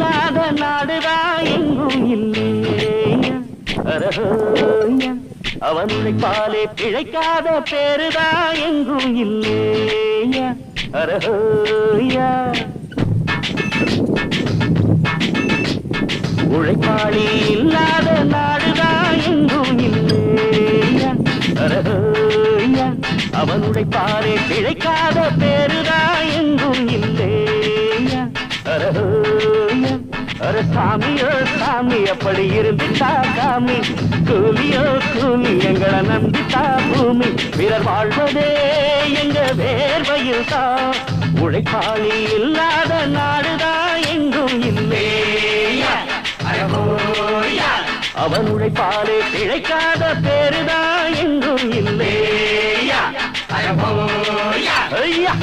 இல்லாத நாடுதான் எங்கும் இல்லையா அரஹோயா அவன் உழைப்பாலே பிழைக்காத பேருதான் எங்கும் இல்லையா அரஹோயா உழைப்பாளி இல்லாத நாடுதான் எங்கும் இல்லையா அரஹோயா அவன் உழைப்பாலே பிழைக்காத பேருதான் எங்கும் இல்லையா அரஹோயா அர சாமியோ சாமி அப்படி இருந்துட்டா காமி கூலியோ கூலி எங்களை நம்பிட்டா பூமி பிறர் வாழ்வதே எங்க வேர்வையில் தான் உழைப்பாளி இல்லாத நாடுதான் எங்கும் இல்லையா அவன் உழைப்பாலே பிழைக்காத பேருதான் எங்கும் இல்லையா ஐயா